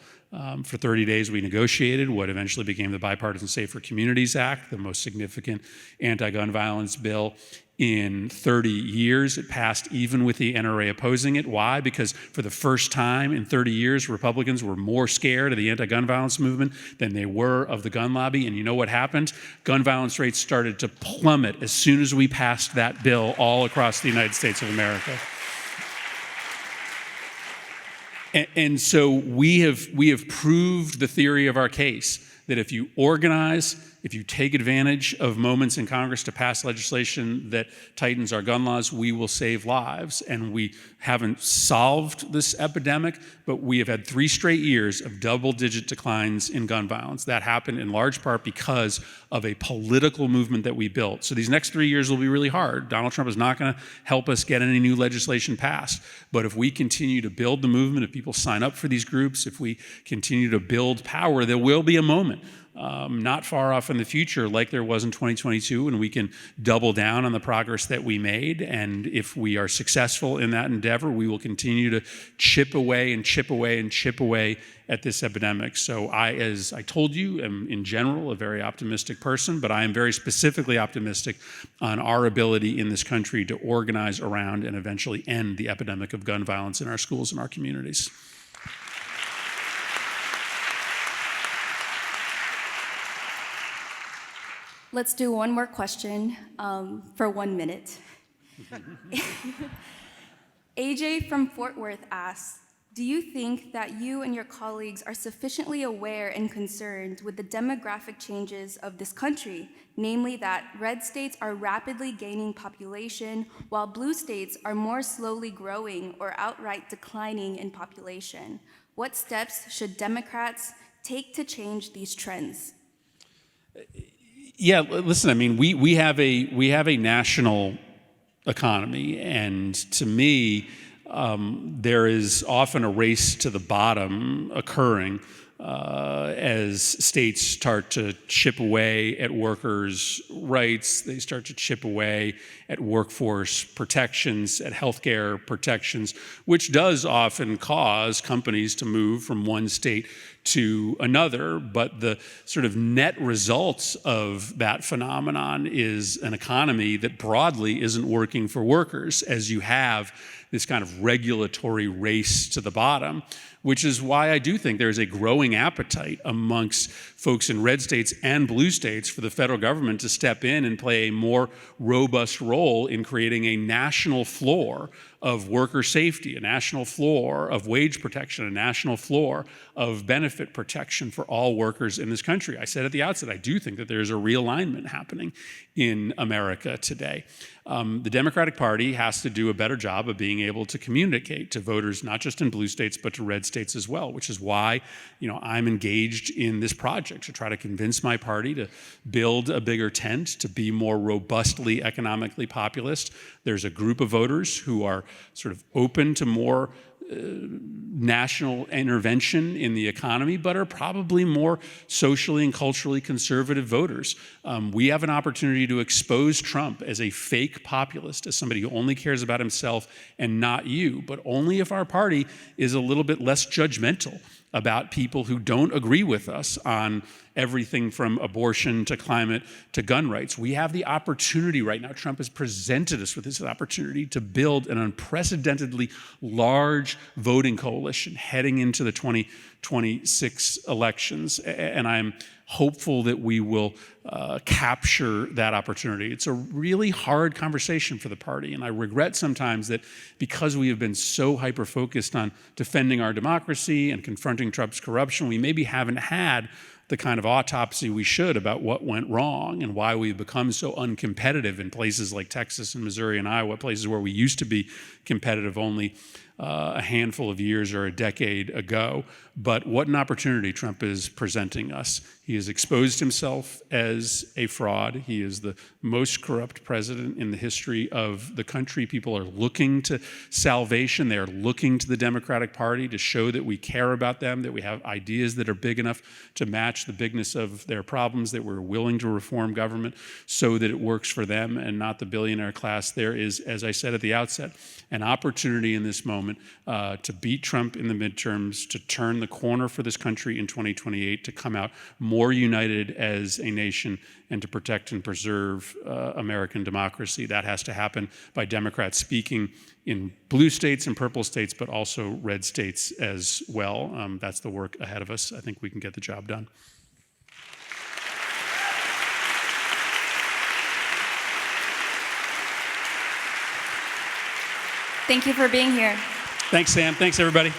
For 30 days, we negotiated what eventually became the Bipartisan Safer Communities Act, the most significant anti-gun violence bill in 30 years. It passed even with the NRA opposing it. Why? Because for the first time in 30 years, Republicans were more scared of the anti-gun violence movement than they were of the gun lobby. And you know what happened? Gun violence rates started to plummet as soon as we passed that bill all across the United States of America. And so we have proved the theory of our case that if you organize, if you take advantage of moments in Congress to pass legislation that tightens our gun laws, we will save lives. And we haven't solved this epidemic, but we have had 3 straight years of double-digit declines in gun violence. That happened in large part because of a political movement that we built. So these next 3 years will be really hard. Donald Trump is not going to help us get any new legislation passed. But if we continue to build the movement, if people sign up for these groups, if we continue to build power, there will be a moment not far off in the future, like there was in 2022, and we can double down on the progress that we made. And if we are successful in that endeavor, we will continue to chip away and chip away and chip away at this epidemic. So I, as I told you, am in general a very optimistic person, but I am very specifically optimistic on our ability in this country to organize around and eventually end the epidemic of gun violence in our schools and our communities. Let's do one more question for 1 minute. AJ from Fort Worth asks, do you think that you and your colleagues are sufficiently aware and concerned with the demographic changes of this country, namely that red states are rapidly gaining population while blue states are more slowly growing or outright declining in population? What steps should Democrats take to change these trends? Yeah, listen, I mean, we have a national economy, and to me, there is often a race to the bottom occurring as states start to chip away at workers' rights, they start to chip away at workforce protections, at healthcare protections, which does often cause companies to move from one state to another. But the sort of net results of that phenomenon is an economy that broadly isn't working for workers, as you have this kind of regulatory race to the bottom, which is why I do think there's a growing appetite amongst folks in red states and blue states for the federal government to step in and play a more robust role in creating a national floor of worker safety, a national floor of wage protection, a national floor of benefit protection for all workers in this country. I said at the outset, I do think that there's a realignment happening in America today. The Democratic Party has to do a better job of being able to communicate to voters, not just in blue states, but to red states as well, which is why, I'm engaged in this project to try to convince my party to build a bigger tent, to be more robustly economically populist. There's a group of voters who are sort of open to more national intervention in the economy, but are probably more socially and culturally conservative voters. We have an opportunity to expose Trump as a fake populist, as somebody who only cares about himself and not you, but only if our party is a little bit less judgmental about people who don't agree with us on everything from abortion to climate to gun rights. We have the opportunity right now. Trump has presented us with this opportunity to build an unprecedentedly large voting coalition heading into the 2026 elections. And I'm hopeful that we will capture that opportunity. It's a really hard conversation for the party, and I regret sometimes that because we have been so hyper-focused on defending our democracy and confronting Trump's corruption, we maybe haven't had the kind of autopsy we should about what went wrong and why we've become so uncompetitive in places like Texas and Missouri and Iowa, places where we used to be competitive only a handful of years or a decade ago. But what an opportunity Trump is presenting us. He has exposed himself as a fraud. He is the most corrupt president in the history of the country. People are looking to salvation. They are looking to the Democratic Party to show that we care about them, that we have ideas that are big enough to match match the bigness of their problems, that we're willing to reform government so that it works for them and not the billionaire class. There is, as I said at the outset, an opportunity in this moment to beat Trump in the midterms, to turn the corner for this country in 2028, to come out more united as a nation, and to protect and preserve American democracy. That has to happen by Democrats speaking in blue states and purple states, but also red states as well. That's the work ahead of us. I think we can get the job done. Thank you for being here. Thanks, Sam. Thanks, everybody.